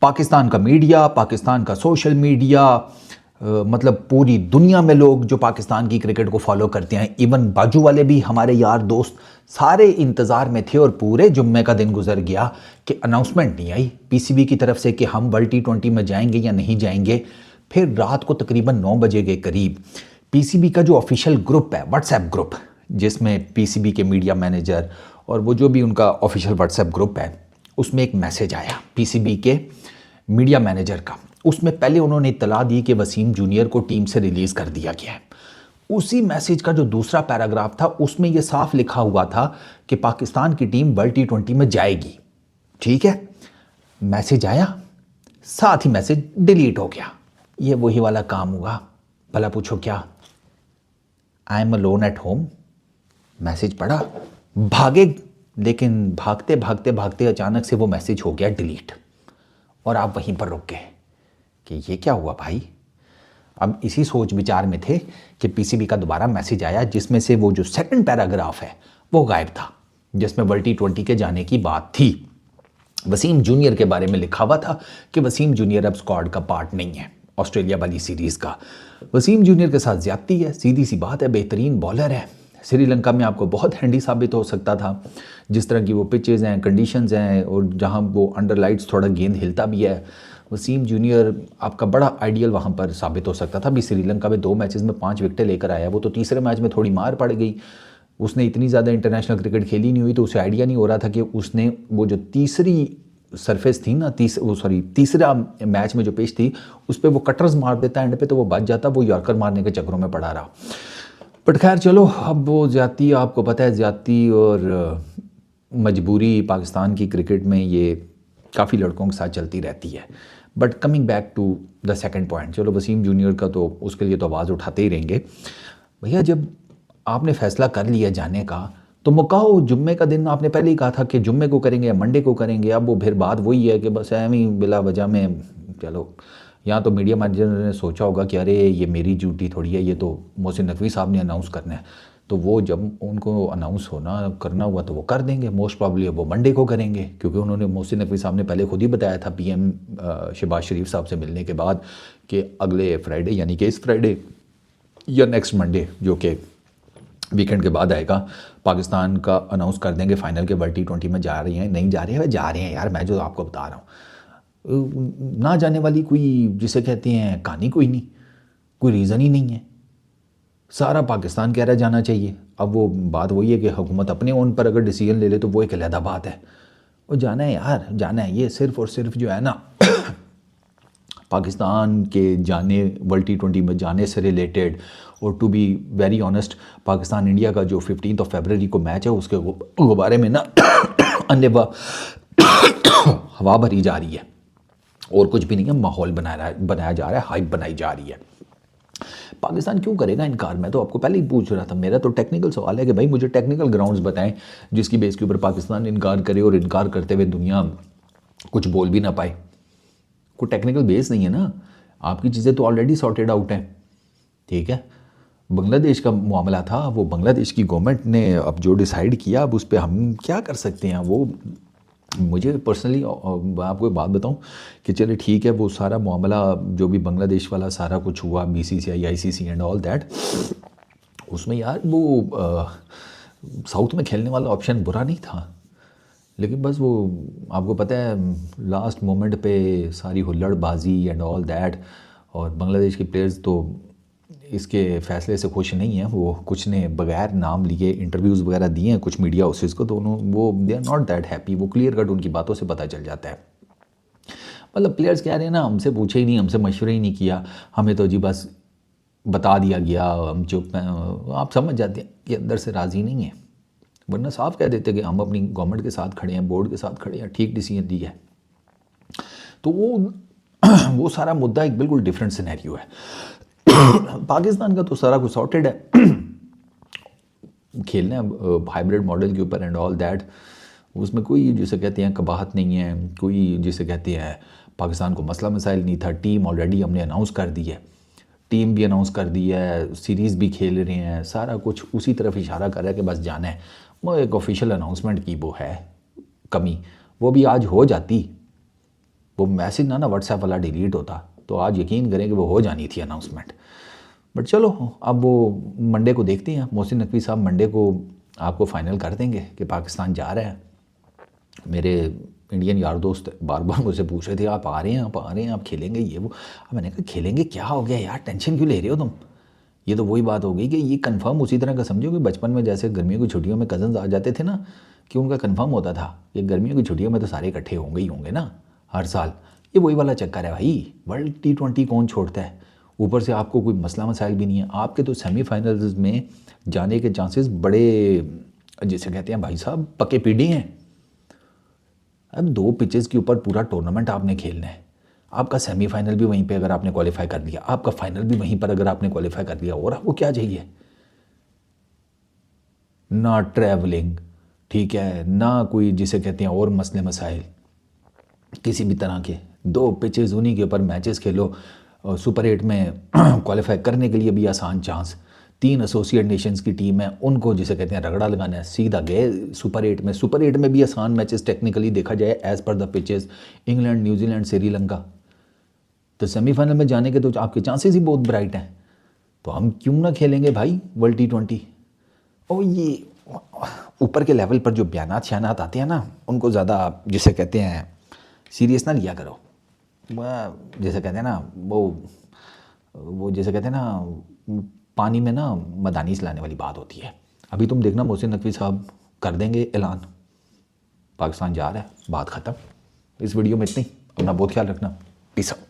پاکستان کا میڈیا، پاکستان کا social media, مطلب پوری دنیا میں لوگ جو پاکستان کی کرکٹ کو فالو کرتے ہیں، ایون باجو والے بھی، ہمارے یار دوست سارے انتظار میں تھے، اور پورے جمعے کا دن گزر گیا کہ اناؤنسمنٹ نہیں آئی پی سی بی کی طرف سے کہ ہم ورلڈ T20 میں جائیں گے یا نہیں جائیں گے۔ پھر رات کو تقریباً 9 بجے کے قریب پی سی بی کا جو آفیشیل گروپ ہے، واٹس ایپ گروپ، جس میں پی سی بی کے میڈیا مینیجر اور وہ جو بھی ان کا آفیشیل واٹس ایپ گروپ ہے، اس میں ایک میسیج آیا پی سی بی کے میڈیا مینیجر کا۔ اس میں پہلے انہوں نے اطلاع دی کہ وسیم جونیئر کو ٹیم سے ریلیز کر دیا گیا ہے۔ اسی میسیج کا جو دوسرا پیراگراف تھا، اس میں یہ صاف لکھا ہوا تھا کہ پاکستان کی ٹیم ورلڈ T20 میں جائے گی۔ ٹھیک ہے، میسیج آیا، ساتھ ہی میسیج ڈیلیٹ ہو گیا۔ یہ وہی والا کام ہوا، بھلا پوچھو کیا؟ I am alone at home، message پڑھا، بھاگے، لیکن بھاگتے بھاگتے بھاگتے اچانک سے وہ میسیج ہو گیا ڈیلیٹ، اور آپ وہیں پر رک گئے کہ یہ کیا ہوا بھائی؟ اب اسی سوچ بچار میں تھے کہ پی سی بی کا دوبارہ میسیج آیا، جس میں سے وہ جو سیکنڈ پیراگراف ہے وہ غائب تھا، جس میں ورلڈ T20 کے جانے کی بات تھی۔ وسیم جونیئر کے بارے میں لکھا ہوا تھا کہ وسیم جونیئر اب اسکواڈ کا پارٹ نہیں ہے آسٹریلیا والی سیریز کا۔ وسیم جونیئر کے ساتھ زیادتی ہے، سیدھی سی بات ہے، بہترین بالر ہے، سری لنکا میں آپ کو بہت ہینڈی ثابت ہو سکتا تھا، جس طرح کی وہ پچز ہیں، کنڈیشنز ہیں، اور جہاں وہ انڈر لائٹس تھوڑا گیند ہلتا بھی ہے، وسیم جونیئر آپ کا بڑا آئیڈیل وہاں پر ثابت ہو سکتا تھا۔ بھی سری لنکا میں 2 میچز میں 5 وکٹیں لے کر آیا، وہ تو تیسرے میچ میں تھوڑی مار پڑ گئی، اس نے اتنی زیادہ انٹرنیشنل کرکٹ کھیلی نہیں ہوئی، تو اسے آئیڈیا نہیں ہو رہا تھا کہ اس نے وہ جو تیسری سرفیس تھی نا، تیسرا میچ میں جو پیچ تھی، اس پہ وہ کٹرز مار دیتا اینڈ پہ، تو وہ بچ جاتا، وہ یارکر مارنے کے چکروں میں پڑا رہا۔ بٹ خیر چلو، اب وہ زیادتی، آپ کو پتہ ہے زیادتی اور مجبوری پاکستان کی کرکٹ میں یہ کافی لڑکوں کے ساتھ چلتی رہتی ہے۔ But coming back to the second point, چلو وسیم جونیئر کا تو اس کے لیے تو آواز اٹھاتے ہی رہیں گے۔ بھیا جب آپ نے فیصلہ کر لیا جانے کا، تو مکاؤ جمعے کا دن آپ نے پہلے ہی کہا تھا کہ جمعے کو کریں گے یا منڈے کو کریں گے۔ اب وہ پھر بات وہی ہے کہ بس ایویں ہی بلا وجہ میں، چلو یہاں تو میڈیا مینیجر نے سوچا ہوگا کہ ارے یہ میری ڈیوٹی تھوڑی ہے، یہ تو محسن نقوی صاحب نے اناؤنس کرنا ہے، تو وہ جب ان کو اناؤنس کرنا ہوا تو وہ کر دیں گے، موسٹ پرابلی وہ منڈے کو کریں گے، کیونکہ انہوں نے محسن نقوی صاحب نے پہلے خود ہی بتایا تھا پی ایم شہباز شریف صاحب سے ملنے کے بعد کہ اگلے فرائیڈے، یعنی کہ اس فرائیڈے یا نیکسٹ منڈے جو کہ ویکینڈ کے بعد آئے گا، پاکستان کا اناؤنس کر دیں گے فائنل کے ورلڈ T20 میں جا رہے ہیں، نہیں جا رہے ہیں، جا رہے ہیں یار، میں جو آپ کو بتا رہا ہوں، نہ جانے والی کوئی جسے کہتے ہیں کہانی کوئی نہیں، کوئی ریزن ہی نہیں ہے، سارا پاکستان کہہ رہا ہے جانا چاہیے۔ اب وہ بات وہی ہے کہ حکومت اپنے اون پر اگر ڈیسیجن لے لے تو وہ ایک علیحدہ بات ہے، وہ جانا ہے یار، جانا ہے۔ یہ صرف اور صرف جو ہے نا پاکستان کے جانے، ورلڈ T20 میں جانے سے ریلیٹڈ، اور to be very honest, Pakistan India کا جو 15 فروری کو میچ ہے، اس کے غبارے میں نا انبا ہوا بھری جا رہی ہے، اور کچھ بھی نہیں ہے، ماحول بنایا جا رہا ہے، ہائپ بنائی جا رہی ہے۔ پاکستان کیوں کرے گا انکار؟ میں تو آپ کو پہلے ہی پوچھ رہا تھا، میرا تو ٹیکنیکل سوال ہے کہ بھائی مجھے ٹیکنیکل گراؤنڈز بتائیں جس کی بیس کے اوپر پاکستان انکار کرے، اور انکار کرتے ہوئے دنیا کچھ بول بھی نہ پائے۔ کوئی ٹیکنیکل بیس نہیں ہے نا، آپ کی چیزیں تو آلریڈی سارٹیڈ آؤٹ ہیں، ٹھیک ہے۔ بنگلہ دیش کا معاملہ تھا، وہ بنگلہ دیش کی گورنمنٹ نے اب جو ڈیسائیڈ کیا، اب اس پہ ہم کیا کر سکتے ہیں؟ وہ مجھے پرسنلی آپ کو ایک بات بتاؤں کہ چلے ٹھیک ہے، وہ سارا معاملہ جو بھی بنگلہ دیش والا سارا کچھ ہوا، B C C I C C and all that, اس میں یار وہ ساؤتھ میں کھیلنے والا آپشن برا نہیں تھا، لیکن بس وہ آپ کو پتہ ہے لاسٹ مومنٹ پہ ساری ہلڑ بازی اینڈ آل دیٹ، اور بنگلہ دیش کے پلیئرز تو اس کے فیصلے سے خوش نہیں ہیں، وہ کچھ نے بغیر نام لیے انٹرویوز وغیرہ دیے ہیں کچھ میڈیا ہاؤسز کو، تو وہ they are not that happy, وہ کلیئر کٹ ان کی باتوں سے پتہ چل جاتا ہے۔ مطلب پلیئرز کہہ رہے ہیں نا، ہم سے پوچھے ہی نہیں، ہم سے مشورہ ہی نہیں کیا، ہمیں تو جی بس بتا دیا گیا، ہم چپ ہیں۔ آپ سمجھ جاتے ہیں کہ اندر سے راضی نہیں ہیں، ورنہ صاف کہہ دیتے کہ ہم اپنی گورنمنٹ کے ساتھ کھڑے ہیں، بورڈ کے ساتھ کھڑے ہیں، ٹھیک ڈیسیجن لیا ہے۔ تو وہ سارا مدعا ایک بالکل ڈیفرنٹ سینیریو ہے۔ پاکستان کا تو سارا کچھ سارٹیڈ ہے، کھیلنا ہے ہائیبریڈ ماڈل کے اوپر اینڈ آل دیٹ، اس میں کوئی جسے کہتے ہیں قباحت نہیں ہے، کوئی جسے کہتے ہیں پاکستان کو مسئلہ مسائل نہیں تھا۔ ٹیم آلریڈی ہم نے اناؤنس کر دی ہے، ٹیم بھی اناؤنس کر دی ہے، سیریز بھی کھیل رہے ہیں، سارا کچھ اسی طرف اشارہ کر رہا ہے کہ بس جانا ہے۔ وہ ایک آفیشیل اناؤنسمنٹ کی وہ ہے کمی، وہ بھی آج ہو جاتی وہ میسج نہ واٹس ایپ والا ڈیلیٹ ہوتا تو آج یقین کریں کہ وہ ہو جانی تھی اناؤنسمنٹ. بٹ چلو اب وہ منڈے کو دیکھتے ہیں. محسن نقوی صاحب منڈے کو آپ کو فائنل کر دیں گے کہ پاکستان جا رہا ہے. میرے انڈین یار دوست بار بار مجھ سے پوچھ رہے تھے آپ آ رہے ہیں آپ کھیلیں گے یہ وہ. اب میں نے کہا کھیلیں گے کیا ہو گیا یار, ٹینشن کیوں لے رہے ہو تم. یہ تو وہی بات ہو گئی کہ یہ کنفرم اسی طرح کا سمجھو کہ بچپن میں جیسے گرمیوں کی چھٹیوں میں کزنز آ جاتے تھے نا, کہ ان کا کنفرم ہوتا تھا کہ گرمیوں کی چھٹیوں میں تو سارے اکٹھے ہوں گے نا ہر سال. یہ وہی والا چکر ہے بھائی. ورلڈ T20 کون چھوڑتا ہے. اوپر سے آپ کو کوئی مسئلہ مسائل بھی نہیں ہے. آپ کے تو سیمی فائنلز میں جانے کے چانسز بڑے جسے کہتے ہیں بھائی صاحب پکے پیڑے ہیں. اب 2 پچز کے اوپر پورا ٹورنامنٹ آپ نے کھیلنا ہے. آپ کا سیمی فائنل بھی وہیں پہ اگر آپ نے کوالیفائی کر لیا, آپ کا فائنل بھی وہیں پر اگر آپ نے کوالیفائی کر لیا, اور آپ کو کیا چاہیے. نہ ٹریولنگ, ٹھیک ہے, نہ کوئی جسے کہتے ہیں اور مسئلے مسائل کسی بھی طرح کے. 2 پچز انہی کے اوپر میچز کھیلو. سپر 8 میں کوالیفائی کرنے کے لیے بھی آسان چانس. 3 ایسوسیٹ نیشنز کی ٹیم ہے, ان کو جسے کہتے ہیں رگڑا لگانا ہے, سیدھا گئے سپر 8 میں. سپر 8 میں بھی آسان میچز ٹیکنیکلی دیکھا جائے ایز پر دا pitches, England, New Zealand, Sri Lanka. تو سیمی فائنل میں جانے کے تو آپ کے چانسز ہی بہت برائٹ ہیں. تو ہم کیوں نہ کھیلیں گے بھائی ورلڈ T20. اور یہ اوپر کے لیول پر جو بیانات شیانات آتے ہیں نا, ان کو زیادہ جسے کہتے ہیں سیریس نہ لیا کرو. جیسے کہتے ہیں نا وہ جیسے کہتے ہیں نا پانی میں نا مدانی سلانے والی بات ہوتی ہے. ابھی تم دیکھنا محسن نقوی صاحب کر دیں گے اعلان پاکستان جا رہا ہے, بات ختم. اس ویڈیو میں اتنی. اپنا بہت خیال رکھنا. پیس آؤٹ.